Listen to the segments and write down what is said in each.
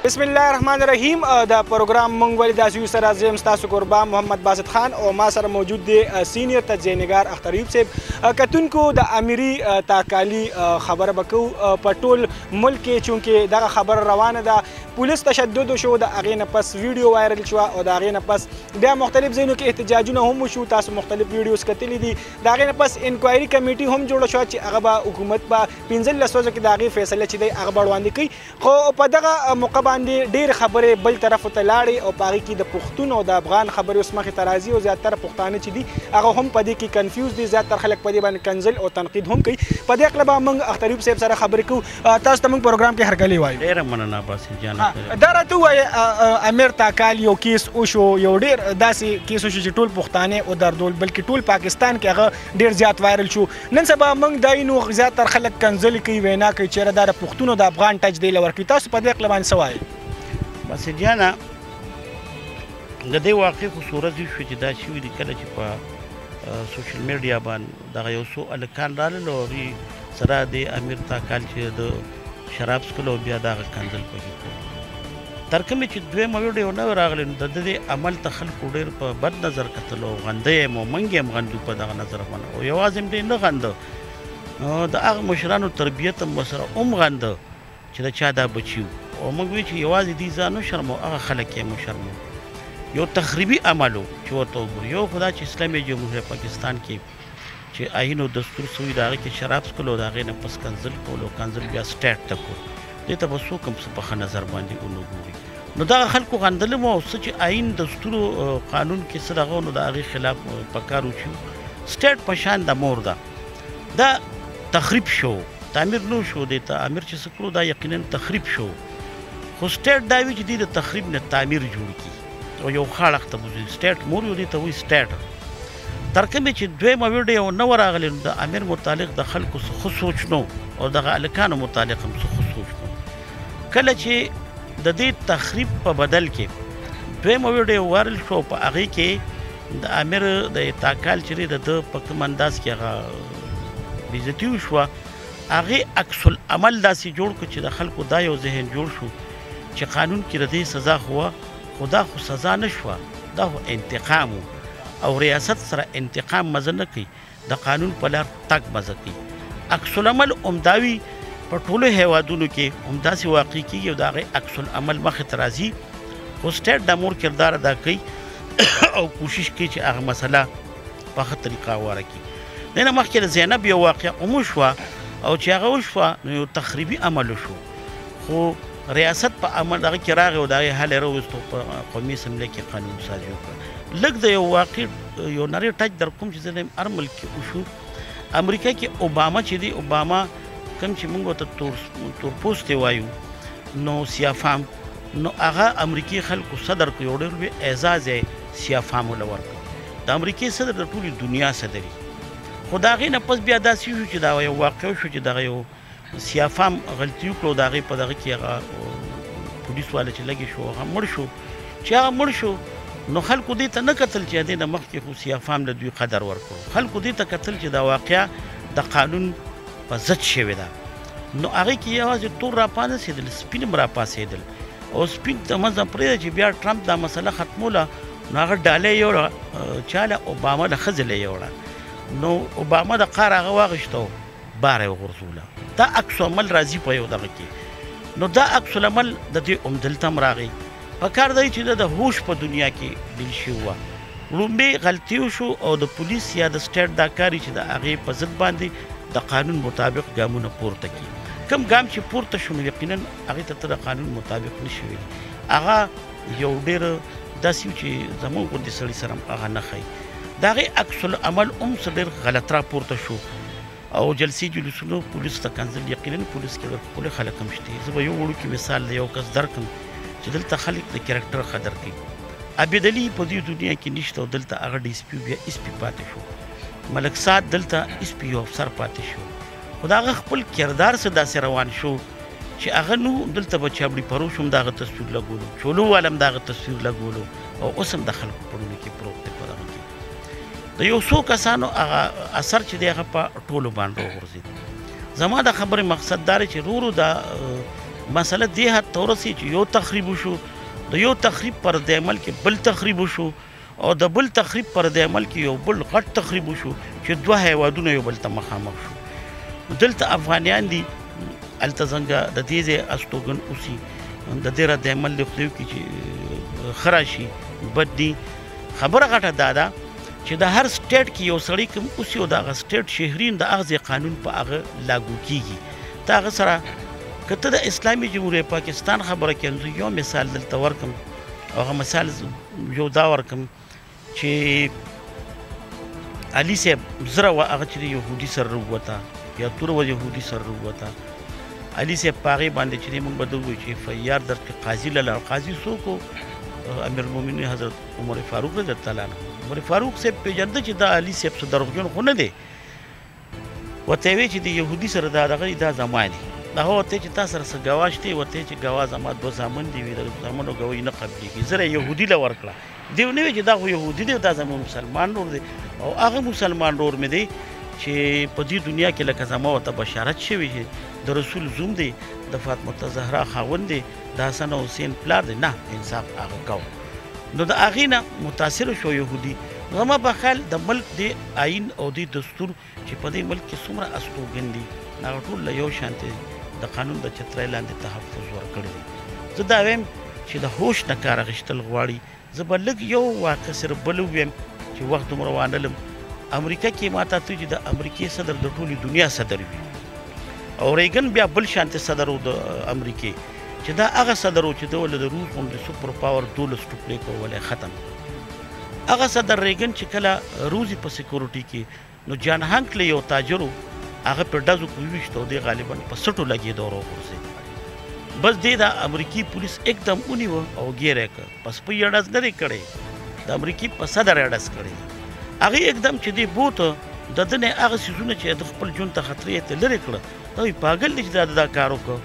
بسم الله الرحمن الرحیم دا پروګرام مونږ ولې داسې یو سره زه یم ستاسو کوربه محمد باسط خان او ما سره موجود دی سینیر تجزیه‌نګار اختر ایوب صاحب. کتونکو د امیري تاکالي خبره به کوو په ټول ملک کې، چونکې دغه خبره روانه ده. پولیس تشدد شو، د هغې نه پس ویډیو وایرل شوه او د هغې نه پس بیا مختلف ځایونو کې احتجاجونه هم وشو. تاسو مختلف ویډیوز کتلي دي. د هغې نه پس انکوایري کمیټي هم جوړه شوه چې هغه به حکومت به 15 ورځو کې د هغې فیصله چې دی هغه به وړاندې کوي. خو په دغه موقع باندې ډېر خبرې بل طرف ته لاړې او په هغې کې د پښتون او د افغان خبرې اوس مخې ته راځي او زیاتره پښتانه چې دي هغه هم په دې کې کنفیوز دي. زیاتره خلک په دې باندې کنزل او تنقید هم کوي. په دې هکله به موږ اختر ایوب صاحب سره خبرې کوو. تاسو ته موږ پروګرام کې هرکلی وایو. ډېره مننه باسط جان. دا راته ووایه امیر تاکال یو کیس وشو، یو ډېر داسې کیس وشو چې ټول پښتانه ودردول، بلکې ټول پاکستان کې هغه ډېر زیات وایرل شو. نن سبا موږ دا نو زیاتره خلک کنزل کوي، وینا کوي چېرې دا د پښتون او د افغان ټچ دی له ورکوي. تاسو په دې هکله باندې څه وایئ؟ باسط جانه د دې واقع خو څو ورځې شوې چې دا شوي دي کله چې په سوشل میډیا باندې دغه یو څو هلکان رالل او هغوی سره د امیر تاکال چې د شراب څښلو او بیا دغه کنځل پکې کړو. تر کومې چې دویمه ویډیو نه وه راغلې نو د دې عمل ته خلکو ډېر په بد نظر کتل او غنده یې او موږ یې هم غندو په دغه نظر باندې. او یوازې هم دې نه غنده، د هغه مشرانو تربیت هم ورسره هم غنده چې د چا دا بچي وو. او موږ وایو چې یوازې دې ځان وشرمو، هغه خلک یې مشرمو. یو تخریبي عمل و چې ورته وګورو. یو خو دا چې اسلامي جمهوریت پاکستان کې چې آیین او دستور سوي د هغې کې شراب څښلو، د هغې نه پس کنځل کول او کنځل بیا سټیټ ته کړو. دې ته به څوک هم څه په ښه نظر باندې ونه ګوري. نو دغه خلکو غندل مو او څه چې آیین دستور قانون کې څه دغه نو د هغې خلاف په کار وچو. سټیټ په شان د مور ده. دا تخریب شو، تعمیر نه شو. دې ته امیر چې څه کړو دا یقینا تخریب شو. خو سټیټ دا وي چې دې د تخریب نه تعمیر جوړ کړي او یو ښه اړخ ته بوځي. سټیټ مور یو دې ته وایي سټیټ. تر کومې چې دویمه ویډیو نه وه راغلې نو د امیر متعلق د خلکو څه ښه سوچ نه او دغه هلکانو متعلق هم څه ښه سوچ نه. کله چې د دې تخریب په بدل کې دویمه ویډیو وایرل شو، په هغې کې د امیر د تاکال چې دی د ده په کوم انداز کې هغه بېعزتي وشوه، هغې عکس العمل داسې جوړ کړو چې د خلکو دا یو ذهن جوړ شو چې قانون کې د دې سزا خو وه، خو دا خو سزا نه شوه، دا خو انتقام و. او ریاست سره انتقام مزه نه کوي، د قانون په لار تګ مزه کوي. عکس العمل همداوي په ټولو هیوادونو کې همداسې واقع کېږي او د هغې عکس العمل مخې ته راځي. خو سټیټ د مور کردار ادا کوي او کوشش کوي چې هغه مسله په ښه طریقه واره کړي. دې نه مخکې د زینب یو واقعه هم وشوه او چې هغه وشوه نو یو تخریبي عمل وشو، خو ریاست په عمل هغه کې راغی او د هغې حل یې راوویستو، په قومي اسمبلۍ کې قانون سازي وکړه. لږ د یو واقع یو نری ټچ در کوم چې زه د هر ملک کې وشو. امریکا کې اوباما چې دی، اوباما کوم چې موږ ورته تورپوستی وایو نو سیافام، نو هغه امریکایي خلکو صدر کو یو ډېر لوی اعزاز یې سیافامو له ورکړ. د امریکایي صدر د ټولې دنیا صدر وي. خو د هغې نه پس بیا داسې شو چې دا یو واقع شو چې دغه یو سیافام غلطي وکړو، د هغې په دغه کې هغه پولیس والا چې لګې شو هغه مړ شو. چې هغه مړ شو نو خلکو دې ته نه کتل چې دې نه مخکې خو سیافام له دوی قدر ورکړو. خلکو دې ته کتل چې دا واقعه د قانون په ضد شوې ده. نو هغې کې یوازې تور راپاڅېدل، سپین هم راپاڅېدل. او سپین ته مزه پرېږده چې بیا ټرمپ دا مسله ختموله نو هغه ډالۍ یوړه چاله اوباما د ښځې له یوړه. نو اوباما د قار هغه واخیسته او باره یې وغورځوله. دا عکس عمل راځي په یو دغه کې. نو دا عکس العمل د دې همدلته هم راغی. په کار دی چې د هوش په دنیا کې بیل شوي وه. لومړی غلطي وشو او د پولیس یا د سټیټ دا کار چې د هغې په ضد باندې د قانون مطابق ګامونه پورته کړي. کوم ګام چې پورته شو نو یقینا هغې ته د قانون مطابق نه شي ویلي. هغه یو ډېر داسې و چې زموږ غوندې سړي سره هم هغه نه ښایي. د هغې عکس العمل هم څه ډېر غلط راپورته شو او جلسې جلوسونو پولیسو ته کنځل. یقینا پولیس کې ډېر ښکلي خلک هم شته. زه به یو وړوکی مثال د یو کس درکړم چې دلته خلک د کرکټر قدر کوي. عبید علي په دې دنیا کې نشته او دلته هغه ډي اس پي بیا اس پي پاتې شو. ملک سعد دلته اس پي یو افسر پاتې شو. خو د هغه خپل کردار څه داسې روان شو چې هغه نو دلته به چابړي پروش هم د هغه تصویر لګولو، چولو والا هم د هغه تصویر لګولو او اوس هم د خلکو په ړونو کې پروت دی. په دغه کې د یو څو کسانو هغه اثر چې دی هغه په ټولو باندې وغورځېد. زما د خبرې مقصد دا دی چې ورو د مسله دې حد ته ورسېږي چې یو تخریب وشو، د یو تخریب پر د عمل کې بل تخریب وشو، او د بل تخریب پر د عمل کې یو بل غټ تخریب وشو چې دوه هیوادونه یو بل ته مخامخ شو. دلته افغانیان دي، هلته څنګه د دې ځای استوګن اوسي، د دې رد عمل د خدای وکړي چې ښه راشي بد دي. خبره غټه دا ده چې د هر سټیټ کې یو سړی کوم اوسي او د هغه سټیټ شهرین د هغه قانون په هغه لاګو کیږي. د هغه سره که ته د اسلامي جمهوریت پاکستان خبره کوې، یو مثال دلته ورکم، او هغه مثال یو دا ورکم چې علي صاحب زره وه هغه چې د یهودي سره راووته یا توره وه یهودي سره راووته. علي صاحب په هغې باندې چې موږ به ده ووایو چې FIR درکړي، قاضي له لاړ. قاضي څوک و؟ امیر المؤمنین حضرت عمر فاروق رضی الله عنه. عمر فاروق صاحب پېژنده چې دا علي صاحب څه دروغجن خو نه دی. ورته یې ویې چې د یهودي سره دا دغه دا زما دي. هغه ورته چې تا سره څه ګواه شته؟ ورته یې چې ګواه زما 2 زامن دي، د زامنو ګواهي نه قبلېږي. زه یهودي له ورکړه. دې ونه ویل چې دا خو یهودي دی او دا زما مسلمان رور دی، او هغه مسلمان رور مې دی چې په دې دنیا کې لکه زما ورته بشارت شوي چې د رسول زوم دی، د فاطمه زهرا خاوند دی، د حسن او حسین پلار دی. نه، انصاف هغه کوو. نو د هغې نه متاثر شو یهودي. زما په خیال د ملک د آیین او د دستور چې په دې ملک کې څومره استوګن دي، هغه ټول له یو شانتې د قانون د چترۍ لاندې تحفظ ورکړی دی. زه دا وایم چې د هوش نه کار اخیستل غواړي. زه به لږ یو واقع صرف بل ووایم چې وخت دومره وانه لم. امریکا کې ما ته چې د امریکې صدر د ټولې دنیا صدر وي، او ریګن بیا بل شانتې صدر و د امریکې، چې دا هغه صدر و چې ده ولې د روس غوندې سوپر پاور 12 ټوکړې کولی ختم. هغه صدر ریګن چې کله روزي په سکیورټي کې، نو جان هانکلی یو تاجر و، هغه په ډزو کې وویشت او دی غالبا په سټو لګېده او راوغورځېد. بس دی د امریکي پولیس एकदम ونیوه او ګیره یې کړ. پس په یې ډز نه دی کړی، د امریکي په صدر یې ډز کړی. هغې एकदम چې دی بوته د ده نه هغه څیزونه چې د خپل ژوند ته خطرې یې ته لرې کړه، دا وایي پاګل دی چې دا کار وکړه.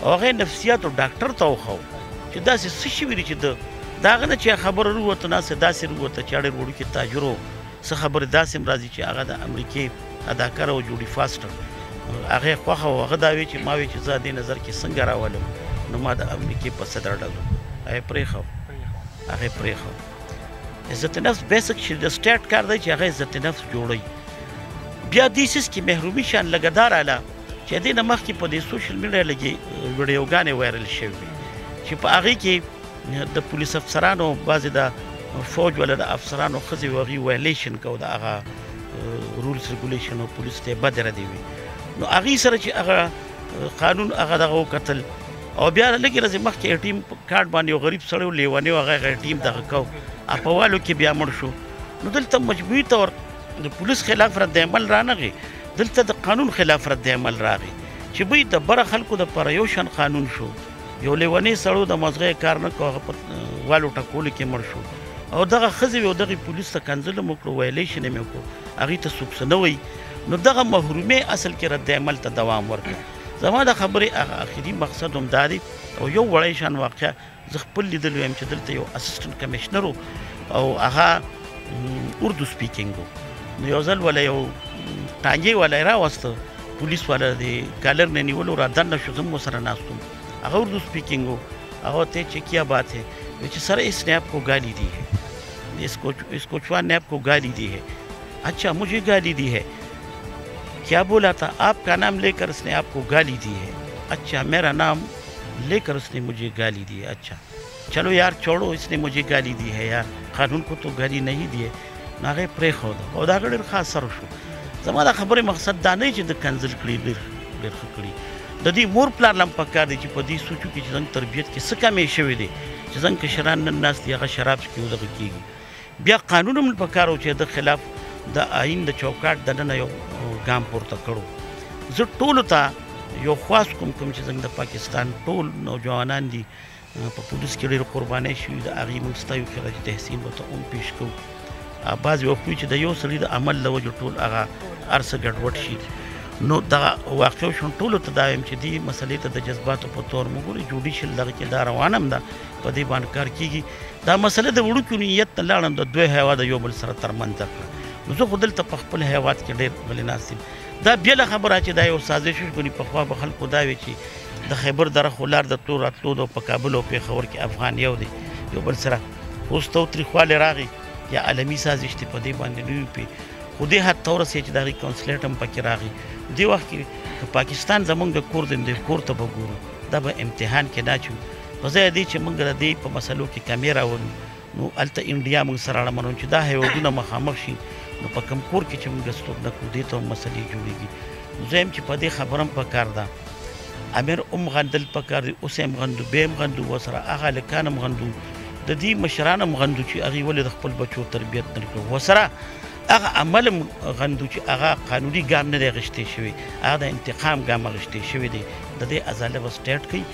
او هغې نفسیاتو ډاکټر ته وښو چې داسې څه شوي دي چې ده د هغه نه چې خبره رووته، ناسې داسې رووته چې ډېر وړوکي تاجر و. څه خبرې داسې هم راځي چې هغه د امریکې اداکاره و جوډي فاسټر، هغې خوښه و. هغه دا وی چې ما وی چې زه دې نظر کې څنګه راولم، نو ما د امریکې په صدر ډز وکړو، هغې پرېښو. عزت نفس بیسک چې د سټیټ کار دی چې هغه عزت نفس جوړوي. بیا دې سیس کې محرومي شان لګدار اله چې دې نه مخکې په دې سوشل میډیا لګي ویډیوګانې وایرل شوي چې په هغې کې د پولیس افسرانو، بعضې د فوج ولا د افسرانو ښځې و هغې وایلیشن کو، د هغه رولز ریګولیشن او پولیس ته یې بد ردې وي. نو هغې سره چې هغه قانون هغه دغه وکتل، او بیا لږې ورځې مخکې ATM کارډ باندې یو غریب سړی و لیونی و، هغه ATM دغه کو اپوالو کې بیا مړ شو. نو دلته مجموعي طور د پولیس خلاف رد عمل رانغی، دلته د قانون خلاف رد عمل راغی چې بوی د بره خلکو دپاره یو شان قانون شو. یو لیونی سړو د مازغه کار نه کو، هغه په والو ټکولو کې مړ شو، او دغه ښځې وې او دغې پولیس ته کنځل هم وکړو، وایلیشن یې وکړو، هغې ته څوک څه نه وایي. نو دغه محرومۍ اصل کې رد عمل ته دوام ورکړه. زما د خبرې هغه اخري مقصد هم دا دی. او یو وړی شان واقعه زه خپل لیدلی یم چې دلته یو اسسټنټ کمیشنر و او هغه اردو سپیکینګ و. نو یو ځل ولا یو ټانګې والا یې راوسته، پولیس والا د کالر نه نیولو را دننه شو، زه هم ورسره ناست وم. هغه اردو سپیکینګ و. هغه ورته چې کیا بات ہے؟ چې سر اس نے آپ کو گالی دی ہے، اس کوچوان نے آپ کو گالی دی ہے. اچھا مجھے گالی دی ہے؟ کیا بولا تھا؟ آپ کا نام لے کر اس نے آپ کو گالی دی ہے. اچھا میرا نام لے کر اس نے مجھے گالی دی ہے. اچھا چلو یار چھوڑو، اس نے مجھے گالی دی ہے یار، قانون کو تو گالی نہیں دی ہے. نو هغې پرېښوده او د هغه ډېر ښه اثر وشو. زما د خبرې مقصد دا نه چې د کنځل کړي ډېر ښه کړي. د دې مور پلار له هم پکار دی چې په دې سوچو کې چې زموږ تربیت کې څه کمې شوې دی، چې زموږ کشران نن ناست دي هغه شراب څکي او دغه کېږي. بیا قانون هم پکار و چې د خلاف د آیین د چوکاټ دننه یو ګام پورته کړو. زه ټولو ته یو خواست کوم چې زموږ د پاکستان ټول نوجوانان دي په پولیس کې ډېر قربانۍ شوي، د هغې موږ ستایو خراج تحسین ورته هم پیش کوو. بعضې وخت وي چې د یو سړي د عمل له وجې ټول هغه هر څه ګډوډ شي. نو دغه واقع شو ټولو ته دا وایم چې دې مسلې ته د جذباتو په طور موږ ګورو جوډیشل دغه کې دا روان هم ده، په دې باندې کار کېږي. دا مسله د وړوکي نیت نه لاړم د دوی هیواد یو بل سره ترمنځ کړه. نو زه خو دلته په خپل هیواد کې ډېر غلې ناست یم. دا بېله خبره چې دا یو سازش ګڼي. پخوا به خلکو دا وي چې د خیبر دره خو لار د تلو راتلو د په کابل او پېښور کې افغان یو دی یو بل سره اوس تاوتریخوالی راغی یا عالمي سازش دی په دې باندې نه وي خو دې حد ته ورسېد چې د هغې کنسلیټ هم پکې راغی دې وخت کې که پاکستان زموږ د کور دی کور ته به ګورو دا به امتحان کې دا چې په ځای دې چې موږ د دې په مسلو کې کمې راولو نو هلته انډیا موږ سره اړمنو چې دا هیوادونه مخامخ شي نو په کوم کور کې چې موږ ستوک نه کړو دې ته هم مسلې جوړېږي نو زه یم چې په دې خبره هم پکار ده امیر هم غندل پکار دی اوس هم غندو بیا هم غندو ورسره هغه هلکان هم غندو د دې مشران هم غندو چې هغې ولې د خپل بچو تربیت نه کړو ورسره هغه عمل هم غندو چې هغه قانوني ګام نه دی اخیستی شوی هغه د انتقام ګام اخیستی شوی دی د دې ازاله به سټیټ کوي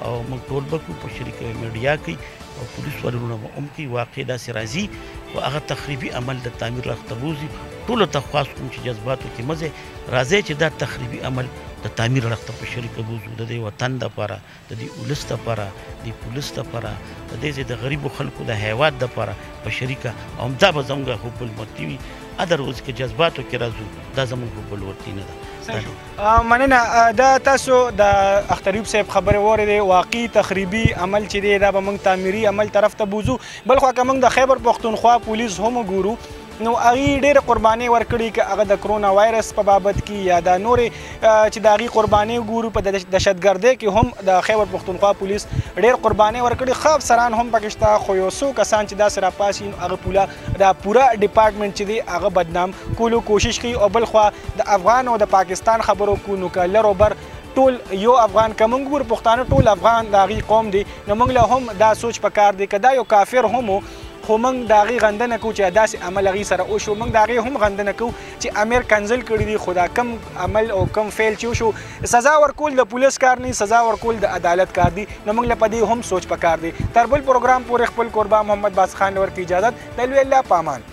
او موږ ټول به کوو په شریکه میډیا کوي او پولیس والونه به هم کوي واقع داسې راځي خو هغه تخریبي عمل د تعمیر رخته بوځي ټولو ته خواست کوم چې جذباتو کې مزه راځي چې دا تخریبي عمل د تعمیر رخته په شریکه بوځو د دې وطن دپاره د دې ولس دپاره د پولیس دپاره د دې د غریبو خلکو د هیواد دپاره په شریکه او همدا به زموږ حب المرتي وي ادروز که جذباتو کې راځو دا زموږ حب المرتي نه ده مننه دا تاسو د اختر ایوب صاحب خبرې واورېدې واقعي تخریبي عمل چې دی دا به موږ تعمیري عمل طرف ته بوځو بل خوا که موږ د خیبر پښتونخوا پولیس هم وګورو نو هغې ډېرې قربانۍ ورکړي که هغه د کرونا وایرس په بابت کې یا دا نورې چې د هغې قربانۍ وګورو په دهشتګردۍ کې هم د خیبر پښتونخوا پولیس ډېر قربانۍ ورکړي ښه افسران هم پکې شته خو یو څو کسان چې داسې راپاسي نو هغه دا پوره ډپارټمنټ چې دی هغه بدنام کولو کوشش کوي او بل خوا د افغان او د پاکستان خبرو کو نو که لر او بر ټول یو افغان که موږ ګورو پښتانه ټول افغان د هغې قوم دی نو موږ له هم دا سوچ پکار دی که دا یو کافر هم خو موږ د هغې غندنه کوو چې داسې عمل هغې سره وشو موږ د هغې هم غندنه کوو چې امیر کنزل کړي دي خو دا کم عمل او کم فعل چې وشو سزا ورکول د پولیس کار نه سزا ورکول د عدالت کار دی نو موږ له په دې هم سوچ پکار دی تر بل پروګرام پورې خپل قربا محمد باسط خان ورکړي اجازت د لوی الله په امان